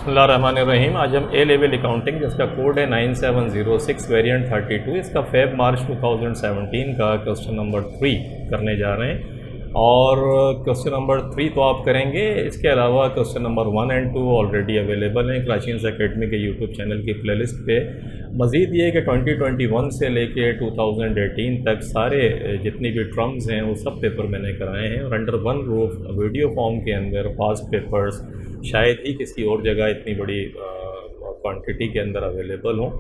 बिस्मिल्लाहिर्रहमानिर्रहीम। आज हम ए लेवल अकाउंटिंग जिसका कोड है 9706 वेरिएंट 32 इसका फेब मार्च 2017 का क्वेश्चन नंबर 3 करने जा रहे हैं। और क्वेश्चन नंबर 3 तो आप करेंगे, इसके अलावा question number 1 and 2 already available हैं कराचीज एकेडमी के यूट्यूब चैनल की प्लेलिस्ट पे। मज़ीद ये कि 2021 से लेके 2018 तक सारे जितनी भी टर्म्स हैं वो सब पेपर मैंने कराए हैं और under one roof video form के अंदर पास्ट पेपर्स शायद ही किसी और जगह इतनी बड़ी क्वांटिटी के अंदर अवेलेबल हों।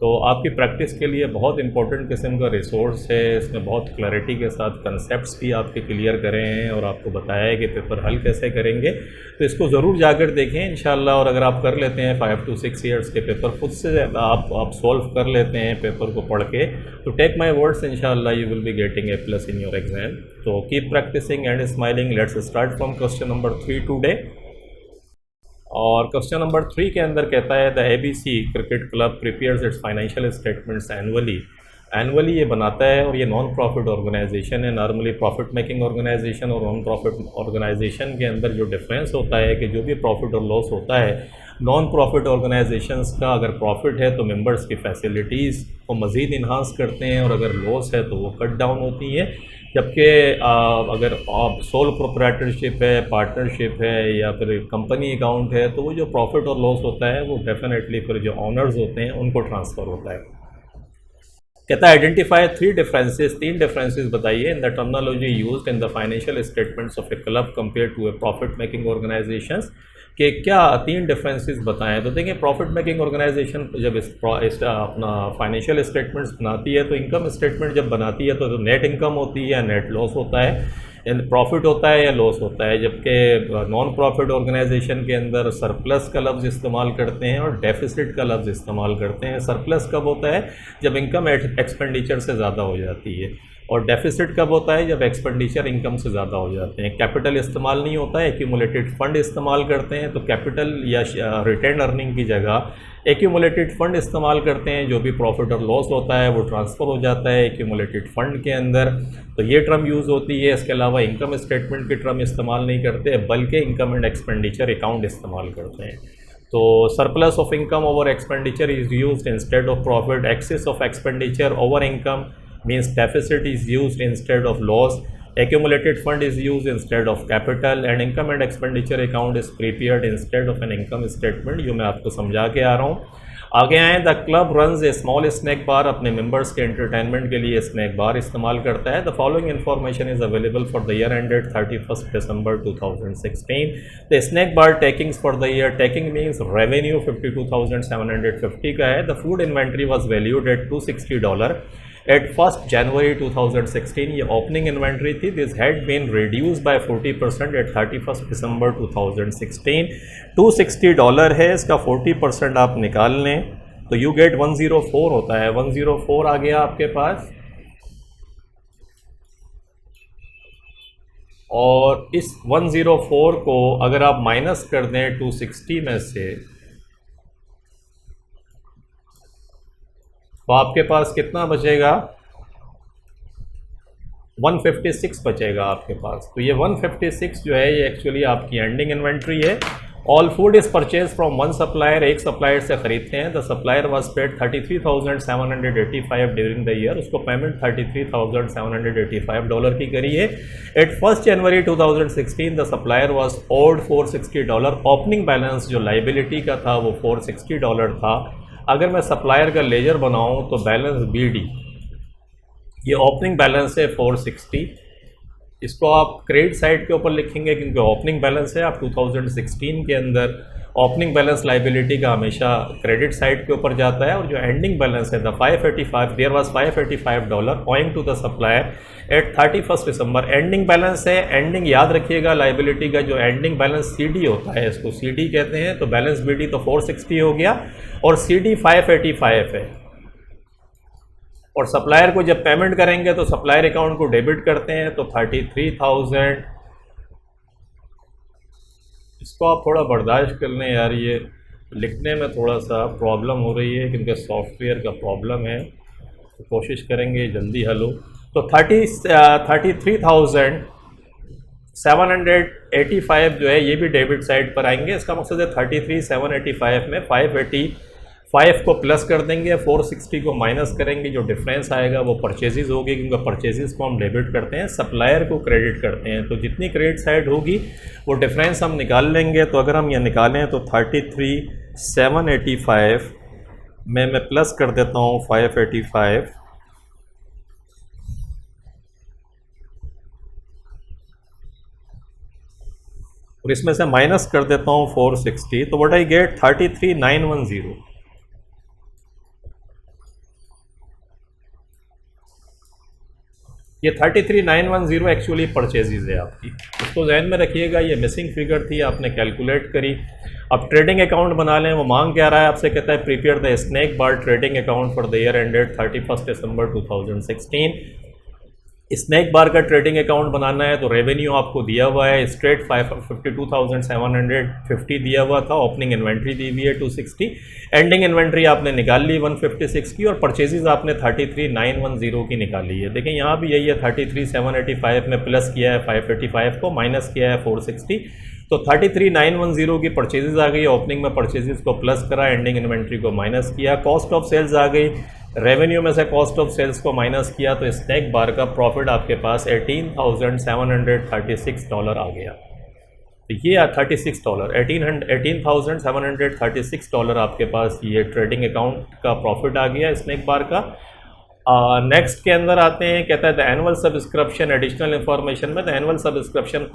तो आपकी प्रैक्टिस के लिए बहुत इंपॉर्टेंट किस्म का रिसोर्स है। इसमें बहुत क्लैरिटी के साथ कंसेप्ट्स भी आपके क्लियर करे हैं और आपको बताया है कि पेपर हल कैसे करेंगे। तो इसको ज़रूर जाकर देखें इंशाल्लाह। और अगर आप कर लेते हैं 5 to 6 ईयर्स के पेपर खुद से आप सॉल्व कर लेते हैं पेपर को पढ़ के, तो टेक माई वर्ड्स इंशाल्लाह you will be getting A+ in your exam. तो keep practising and smiling. Let's start from question number 3 today. और क्वेश्चन नंबर 3 के अंदर कहता है the ABC cricket club prepares its financial statements annually ये बनाता है और ये नॉन प्रॉफिट ऑर्गेनाइजेशन है। नॉर्मली प्रॉफिट मेकिंग ऑर्गेनाइजेशन और नॉन प्रॉफिट ऑर्गेनाइजेशन के अंदर जो डिफरेंस होता है कि जो भी प्रॉफिट और लॉस होता है नॉन प्रॉफिट ऑर्गेनाइजेशंस का, अगर प्रॉफिट है तो मेंबर्स की फैसिलिटीज़ को मज़ीद इन्हांस करते हैं और अगर लॉस है तो वो कट डाउन होती है। जबकि अगर आप सोल प्रोप्राइटरशिप है, पार्टनरशिप है या फिर कंपनी अकाउंट है तो वो जो प्रॉफिट और लॉस होता है वो डेफिनेटली फिर जो ऑनर्स होते हैं उनको ट्रांसफ़र होता है। कहता है आइडेंटिफाई 3 डिफरेंसेस बताइए in the terminology used in the financial statements of a club compare to a profit making organisations. कि क्या 3 डिफरेंसेस बताएं। तो देखिए प्रॉफिट मेकिंग ऑर्गेनाइजेशन जब अपना फाइनेंशियल स्टेटमेंट्स बनाती है तो इनकम स्टेटमेंट जब बनाती है तो नेट इनकम होती है या नेट लॉस होता है, प्रॉफिट होता है या लॉस होता है। जबकि नॉन प्रॉफिट ऑर्गेनाइजेशन के अंदर सरप्लस का लफ्ज़ इस्तेमाल करते हैं और डेफिसिट का लफ्ज़ इस्तेमाल करते हैं। सरप्लस कब होता है? जब इनकम एक्सपेंडिचर से ज़्यादा हो जाती है। और डेफिसिट कब होता है? जब एक्सपेंडिचर इनकम से ज़्यादा हो जाते हैं। कैपिटल इस्तेमाल नहीं होता है, एक्यूमुलेटेड फंड इस्तेमाल करते हैं। तो कैपिटल या रिटेन अर्निंग की जगह एक्यूमुलेटेड फंड इस्तेमाल करते हैं। जो भी प्रॉफिट और लॉस होता है वो ट्रांसफ़र हो जाता है एक्यूमुलेटेड फंड के अंदर। तो ये टर्म यूज़ होती है। इसके अलावा इनकम स्टेटमेंट की टर्म इस्तेमाल नहीं करते बल्कि इनकम एंड एक्सपेंडिचर अकाउंट इस्तेमाल करते हैं। तो surplus of income over expenditure is used instead of profit. Excess of expenditure over income means deficit is used instead of loss. Accumulated fund is used instead of capital and income and expenditure account is prepared instead of an income statement। ये मैं आपको समझा के आ रहा हूँ। आगे आए the club runs a small snack bar, अपने मेंबर्स के एंटरटेनमेंट के लिए स्नैक बार इस्तेमाल करता है। The following information is available for the year ended 31 December 2016। The snack bar takings for the year, taking means revenue 52,750 का है। The food inventory was valued at $260 at 1 January 2016। ये opening inventory थी। This had been reduce by 40% at 31 December 2016। $260 है, इसका 40% आप निकाल लें तो यू गेट 104 होता है। 104 आ गया आपके पास। और इस 104 को अगर आप माइनस कर दें 260 में से तो आपके पास कितना बचेगा? 156 बचेगा आपके पास। तो ये 156 जो है ये एक्चुअली आपकी एंडिंग इन्वेंट्री है। All food is purchase from one supplier, एक सप्लायर से ख़रीदते हैं। The supplier was paid $33,785 during the year. उसको पेमेंट $33,785 की करी है। At 1 January 2016 the supplier was owed $460। Opening balance जो लाइबिलिटी का था वो $460 था। अगर मैं सप्लायर का लेजर बनाऊं तो बैलेंस BD, ये ओपनिंग बैलेंस है 460। इसको आप क्रेडिट साइड के ऊपर लिखेंगे क्योंकि ओपनिंग बैलेंस है। आप 2016 के अंदर ओपनिंग बैलेंस लाइबिलिटी का हमेशा क्रेडिट साइड के ऊपर जाता है। और जो एंडिंग बैलेंस है the 585, there was $585 owing to the supplier at 31 December। Ending balance है। एंडिंग याद रखिएगा लाइबिलिटी का जो एंडिंग बैलेंस CD होता है, इसको CD कहते हैं। तो बैलेंस BD तो 460 हो गया और CD 585 है। और सप्लायर को जब पेमेंट करेंगे तो सप्लायर अकाउंट को डेबिट करते हैं तो 33,000। इसको आप थोड़ा बर्दाश्त कर लें यार, ये लिखने में थोड़ा सा प्रॉब्लम हो रही है क्योंकि सॉफ्टवेयर का प्रॉब्लम है। तो कोशिश करेंगे जल्दी हल हो। तो 33,000 785 जो है ये भी डेबिट साइड पर आएंगे। इसका मकसद है 33,785 में 585 को प्लस कर देंगे, 460 को माइनस करेंगे, जो डिफरेंस आएगा वो परचेजेस होगी, क्योंकि परचेजेस को हम डेबिट करते हैं, सप्लायर को क्रेडिट करते हैं। तो जितनी क्रेडिट साइड होगी वो डिफरेंस हम निकाल लेंगे। तो अगर हम ये निकालें तो 33,785 में मैं प्लस कर देता हूँ 585, और इसमें से माइनस कर देता हूँ 460, तो व्हाट आई गेट 33,910। ये 33,910 एक्चुअली परचेजेज है आपकी, इसको जहन में रखिएगा। ये मिसिंग फिगर थी, आपने कैलकुलेट करी। अब ट्रेडिंग अकाउंट बना लें। वो मांग क्या रहा है आपसे, कहता है prepare the snack bar trading account for the year ended 31 December 2016। Snack bar का ट्रेडिंग अकाउंट बनाना है तो रेवेन्यू आपको दिया हुआ है, स्ट्रेट 52,750 दिया हुआ था, ओपनिंग इन्वेंट्री दी हुई है 260, एंडिंग इन्वेंट्री आपने निकाल ली 156 की, और परचेजेज आपने 33,910 की निकाली है। देखें यहाँ भी यही है, 33,785 में प्लस किया है 585 को, माइनस किया है 460, तो 33,910 की परचेजेज आ गई। ओपनिंग में परचेजेज को प्लस करा, एंडिंग इन्वेंट्री को माइनस किया, कॉस्ट ऑफ सेल्स आ गई, रेवेन्यू में से कॉस्ट ऑफ सेल्स को माइनस किया, तो स्नैक बार का प्रॉफिट आपके पास $18,736 आ गया। तो ये $36 $18,736 आपके पास ये ट्रेडिंग अकाउंट का प्रॉफिट आ गया स्नैक बार का। नेक्स्ट के अंदर आते हैं, कहता है the annual subscription, additional information में the annual subscription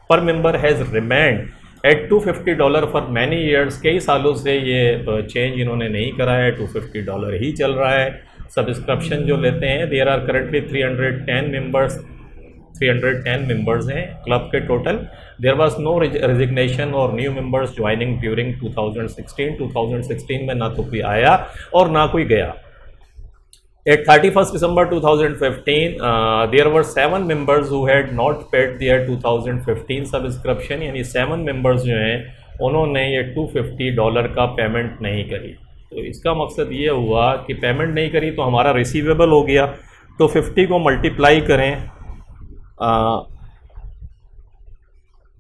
per member has remained at $250 for many years. कई सालों से ये चेंज इन्होंने नहीं करा है, $250 ही चल रहा है सब्सक्रिप्शन जो लेते हैं। देयर आर करंटली 310 मेंबर्स हैं क्लब के total. There was no resignation और न्यू मेंबर्स ज्वाइनिंग ड्यूरिंग 2016 में ना तो कोई आया और ना कोई गया। At 31st December 2015, there were 7 members who had not paid their 2015 subscription, यानी 7 members जो हैं उन्होंने ये $250 का पेमेंट नहीं करी। तो इसका मकसद ये हुआ कि पेमेंट नहीं करी तो हमारा रिसीवेबल हो गया, तो 50 को मल्टीप्लाई करें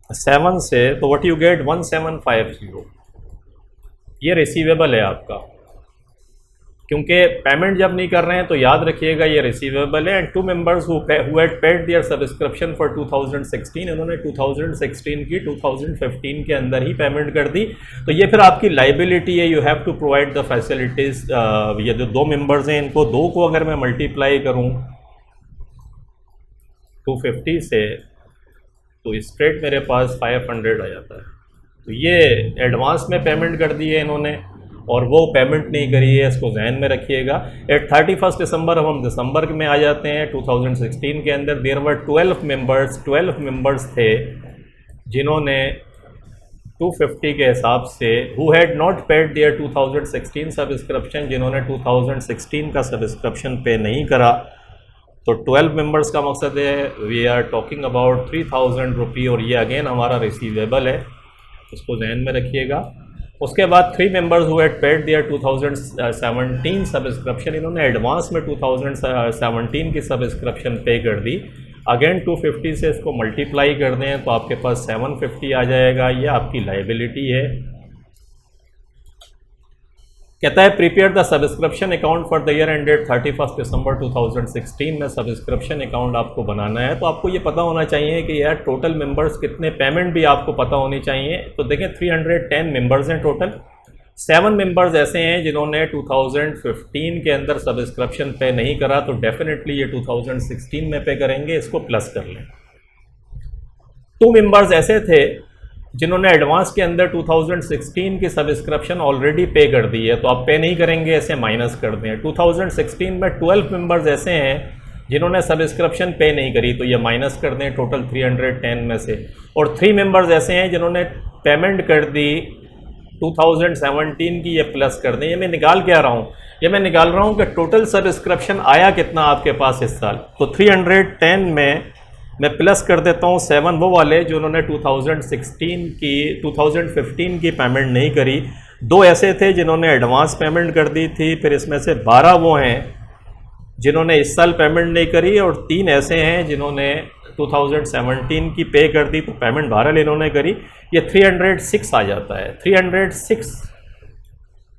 7 से, तो व्हाट यू गेट 1750। ये रिसीवेबल है आपका, क्योंकि पेमेंट जब नहीं कर रहे हैं तो याद रखिएगा ये रिसीवेबल है। And 2 members who had paid their subscription for 2016, इन्होंने 2016 की 2015 के अंदर ही पेमेंट कर दी, तो ये फिर आपकी लाइबिलिटी है। You have to provide the facilities. ये जो 2 मेंबर्स हैं, इनको 2 को अगर मैं मल्टीप्लाई करूँ 250 से, तो स्ट्रेट मेरे पास 500 आ जाता है। तो ये एडवांस में पेमेंट कर दी है इन्होंने और वो पेमेंट नहीं करी है, इसको जहन में रखिएगा। एट 31 दिसंबर, अब हम दिसंबर में आ जाते हैं 2016 के अंदर। देयर वर 12 मेंबर्स थे जिन्होंने 250 के हिसाब से who had not paid their 2016 subscription, जिन्होंने 2016 का सब्सक्रिप्शन पे नहीं करा। तो 12 मेंबर्स का मकसद है वी आर टॉकिंग अबाउट 3,000 रुपये, और ये अगेन हमारा रिसीवेबल है, इसको जहन में रखिएगा। उसके बाद 3 members who had paid their 2017 subscription, इन्होंने एडवांस में 2017 की सब्सक्रिप्शन पे कर दी। अगेन 250 से इसको मल्टीप्लाई कर दें तो आपके पास 750 आ जाएगा। ये आपकी लाइबिलिटी है। कहता है prepare the subscription account for the year ended 31 December 2016 में सब्सक्रिप्शन अकाउंट आपको बनाना है, तो आपको ये पता होना चाहिए कि यार टोटल मेंबर्स कितने, पेमेंट भी आपको पता होनी चाहिए। तो देखें 310 मेंबर्स हैं टोटल। 7 मेंबर्स ऐसे हैं जिन्होंने 2015 के अंदर सब्सक्रिप्शन पे नहीं करा, तो डेफिनेटली ये 2016 में पे करेंगे, इसको प्लस कर लें। 2 मेंबर्स ऐसे थे जिन्होंने एडवांस के अंदर 2016 की सब्सक्रिप्शन ऑलरेडी पे कर दी है, तो आप पे नहीं करेंगे, ऐसे माइनस कर दें। 2016 में 12 मेंबर्स ऐसे हैं जिन्होंने सब्सक्रिप्शन पे नहीं करी, तो ये माइनस कर दें टोटल 310 में से। और 3 मेंबर्स ऐसे हैं जिन्होंने पेमेंट कर दी 2017 की, ये प्लस कर दें। ये मैं निकाल क्या रहा हूँ, ये मैं निकाल रहा हूँ कि टोटल सब्सक्रिप्शन आया कितना आपके पास इस साल। तो 310 में मैं प्लस कर देता हूँ 7 वो वाले जो उन्होंने 2015 की पेमेंट नहीं करी। 2 ऐसे थे जिन्होंने एडवांस पेमेंट कर दी थी, फिर इसमें से 12 वो हैं जिन्होंने इस साल पेमेंट नहीं करी, और 3 ऐसे हैं जिन्होंने 2017 की पे कर दी, तो पेमेंट बहरहाल इन्होंने करी, ये 306 आ जाता है।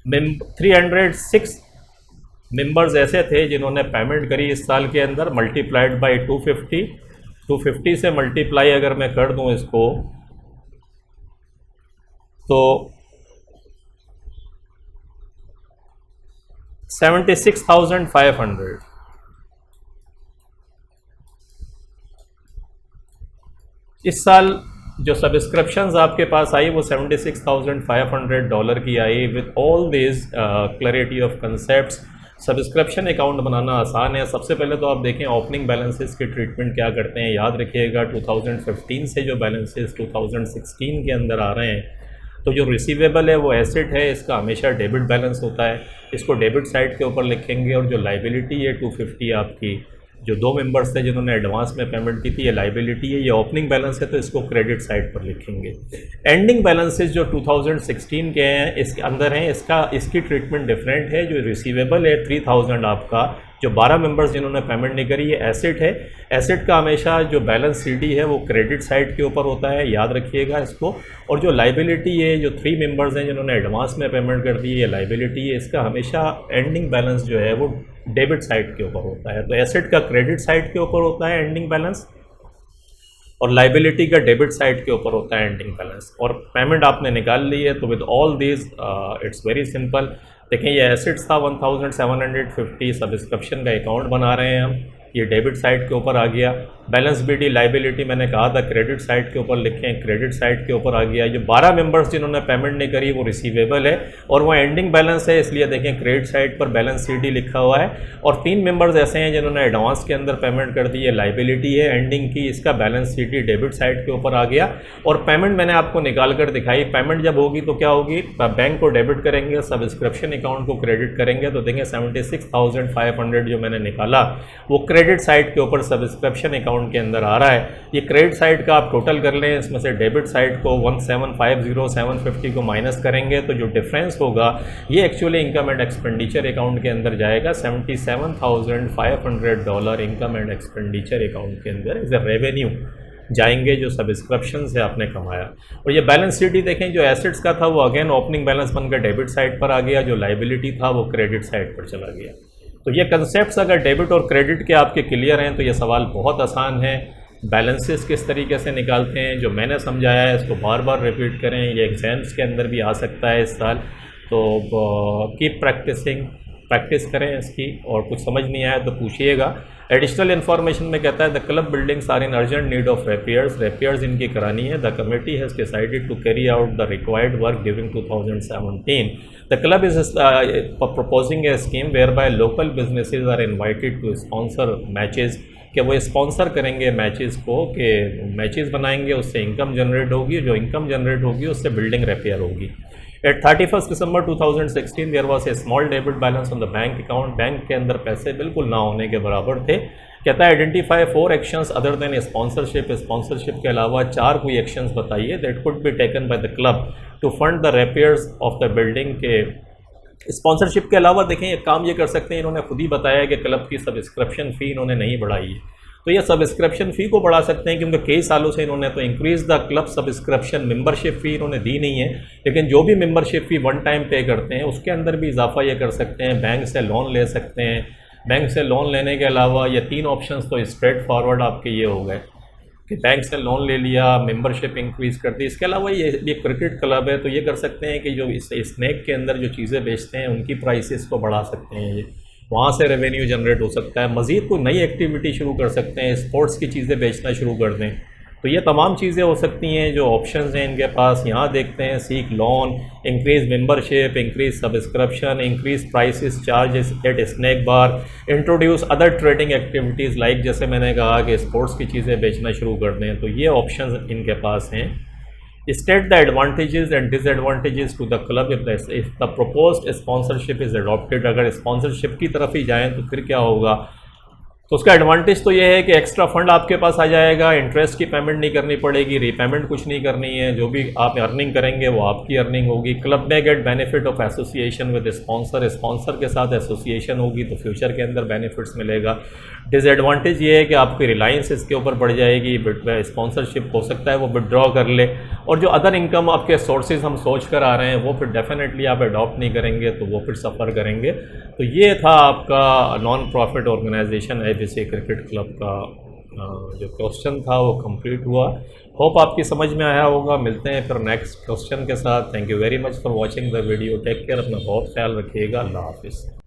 306 मेंबर्स ऐसे थे जिन्होंने पेमेंट करी इस साल के अंदर, मल्टीप्लाइड बाई 250 से मल्टीप्लाई अगर मैं कर दूं इसको, तो 76,500। इस साल जो सब्सक्रिप्शंस आपके पास आई वो $76,500 की आई, with all this clarity of concepts. Subscription account बनाना आसान है। सबसे पहले तो आप देखें ओपनिंग बैलेंसेस की ट्रीटमेंट क्या करते हैं। याद रखिएगा 2015 से जो बैलेंसेस 2016 के अंदर आ रहे हैं, तो जो रिसीवेबल है वो एसेट है, इसका हमेशा डेबिट बैलेंस होता है, इसको डेबिट साइड के ऊपर लिखेंगे। और जो लाइबिलिटी है 250 आपकी, जो 2 मेंबर्स थे जिन्होंने एडवांस में पेमेंट की थी, ये लाइबिलिटी है, ये ओपनिंग बैलेंस है, तो इसको क्रेडिट साइड पर लिखेंगे। एंडिंग बैलेंसेस जो 2016 के हैं इसके अंदर हैं, इसकी ट्रीटमेंट डिफरेंट है। जो रिसीवेबल है 3000 आपका, जो 12 मेंबर्स जिन्होंने पेमेंट नहीं करी, ये एसेट है। एसेट का हमेशा जो बैलेंस सीडी है वो क्रेडिट साइड के ऊपर होता है, याद रखिएगा इसको। और जो लाइबिलिटी है, जो 3 मेंबर्स हैं जिन्होंने एडवांस में पेमेंट कर दी, ये लाइबिलिटी है, इसका हमेशा एंडिंग बैलेंस जो है वो डेबिट साइड के ऊपर होता है। तो एसेट का क्रेडिट साइड के ऊपर होता है एंडिंग बैलेंस, और लाइबिलिटी का डेबिट साइड के ऊपर होता है एंडिंग बैलेंस। और पेमेंट आपने निकाल ली है, तो with all this it's very simple. देखें ये एसेट्स था 1750, सब्सक्रिप्शन का अकाउंट बना रहे हैं हम, ये डेबिट साइड के ऊपर आ गया। बैलेंस बीडी लाइबिलिटी मैंने कहा था क्रेडिट साइड के ऊपर लिखें, क्रेडिट साइड के ऊपर आ गया। जो 12 मेंबर्स जिन्होंने पेमेंट नहीं करी वो रिसीवेबल है, और वो एंडिंग बैलेंस है, इसलिए देखें क्रेडिट साइड पर बैलेंस सीडी लिखा हुआ है। और 3 मेंबर्स ऐसे हैं जिन्होंने एडवांस के अंदर पेमेंट कर दी, है लाइबिलिटी है एंडिंग की, इसका बैलेंस सीडी डेबिट साइड के ऊपर आ गया। और पेमेंट मैंने आपको निकाल कर दिखाई। पेमेंट जब होगी तो क्या होगी, बैंक को डेबिट करेंगे, सब्सक्रिप्शन अकाउंट को क्रेडिट करेंगे, तो देखें 76,500 जो मैंने निकाला वो क्रेडिट साइड के ऊपर सब्सक्रिप्शन अकाउंट के अंदर आ रहा है। ये क्रेडिट साइड का आप टोटल कर लें, इसमें से डेबिट साइड को 1750 को माइनस करेंगे, तो जो डिफरेंस होगा ये actually income and expenditure account के अंदर जाएगा। $77,500 इनकम एंड एक्सपेंडिचर अकाउंट के अंदर एज ए रेवेन्यू जाएंगे, जो सब्सक्रिप्शन से आपने कमाया। और ये बैलेंस शीट देखें, जो एसेट्स का था वो अगेन ओपनिंग बैलेंस बनकर डेबिट साइड पर आ गया, जो लाइबिलिटी था वो क्रेडिट साइड पर चला गया। तो ये कंसेप्ट्स अगर डेबिट और क्रेडिट के आपके क्लियर हैं तो ये सवाल बहुत आसान है। बैलेंसेस किस तरीके से निकालते हैं, जो मैंने समझाया है इसको बार बार रिपीट करें, ये एग्जाम्स के अंदर भी आ सकता है इस साल। तो कीप प्रैक्टिस करें इसकी, और कुछ समझ नहीं आया तो पूछिएगा। एडिशनल इन्फॉर्मेशन में कहता है the club buildings are in urgent need of repairs इनकी करानी है। The committee has decided to carry out the required work during 2017। The club is proposing a scheme whereby local businesses are invited to sponsor matches, कि वो sponsor करेंगे matches को, कि matches बनाएंगे, उससे इनकम जनरेट होगी, जो income generate होगी उससे बिल्डिंग रिपेयर होगी। At 31 December 2016 there was a small debit balance on the bank account. Bank के अंदर पैसे बिल्कुल ना होने के बराबर थे। कहता है identify 4 actions other than sponsorship के अलावा 4 कोई एक्शंस बताइए that could be taken by the club to fund the repairs of the building. के स्पॉन्सरशिप के अलावा देखें ये काम ये कर सकते हैं, इन्होंने खुद ही बताया कि क्लब की सब्सक्रिप्शन फ़ी इन्होंने नहीं बढ़ाई है, तो ये सब्सक्रिप्शन फ़ी को बढ़ा सकते हैं, क्योंकि कई सालों से इन्होंने तो increase the club subscription membership fee इन्होंने दी नहीं है, लेकिन जो भी मेंबरशिप फ़ी वन टाइम पे करते हैं उसके अंदर भी इजाफा ये कर सकते हैं। बैंक से लोन ले सकते हैं। बैंक से लोन लेने के अलावा ये 3 ऑप्शंस तो स्ट्रेट फॉरवर्ड आपके ये हो गए कि बैंक से लोन ले लिया, मेंबरशिप इंक्रीज़ कर दी। इसके अलावा ये क्रिकेट क्लब है, तो ये कर सकते हैं कि जो इस स्नैक के अंदर जो चीज़ें बेचते हैं उनकी प्राइसेस को बढ़ा सकते हैं, ये वहाँ से रेवेन्यू जनरेट हो सकता है। मज़ीद कोई नई एक्टिविटी शुरू कर सकते हैं, स्पोर्ट्स की चीज़ें बेचना शुरू कर दें, तो ये तमाम चीज़ें हो सकती हैं जो ऑप्शंस हैं इनके पास। यहाँ देखते हैं seek loan, increase membership, increase subscription, increase prices charges at snack bar, introduce other trading activities like जैसे मैंने कहा कि स्पोर्ट्स की चीज़ें बेचना शुरू कर दें, तो ये ऑप्शंस इनके पास हैं। State the advantages and disadvantages to the club if the proposed sponsorship is adopted। अगर स्पॉन्सरशिप की तरफ ही जाएँ तो फिर क्या होगा, तो उसका एडवांटेज तो ये है कि एक्स्ट्रा फंड आपके पास आ जाएगा, इंटरेस्ट की पेमेंट नहीं करनी पड़ेगी, रीपेमेंट कुछ नहीं करनी है, जो भी आप अर्निंग करेंगे वो आपकी अर्निंग होगी। क्लब में get benefit of association with sponsor, sponsor के साथ एसोसिएशन होगी तो फ्यूचर के अंदर बेनिफिट्स मिलेगा। डिसएडवांटेज ये है कि आपकी रिलायंस इसके ऊपर बढ़ जाएगी, स्पॉन्सरशिप हो सकता है वो विड्रॉ कर ले, और जो अदर इनकम आपके सोर्सेज हम सोच कर आ रहे हैं वो फिर डेफिनेटली आप अडॉप्ट नहीं करेंगे तो वो फिर सफ़र करेंगे। तो ये था आपका non profit organisation ABC cricket club का जो क्वेश्चन था वो कंप्लीट हुआ। होप आपकी समझ में आया होगा। मिलते हैं फिर नेक्स्ट क्वेश्चन के साथ। Thank you very much for watching the video. Take care, अपना बहुत ख्याल रखिएगा। अल्लाह हाफिज़।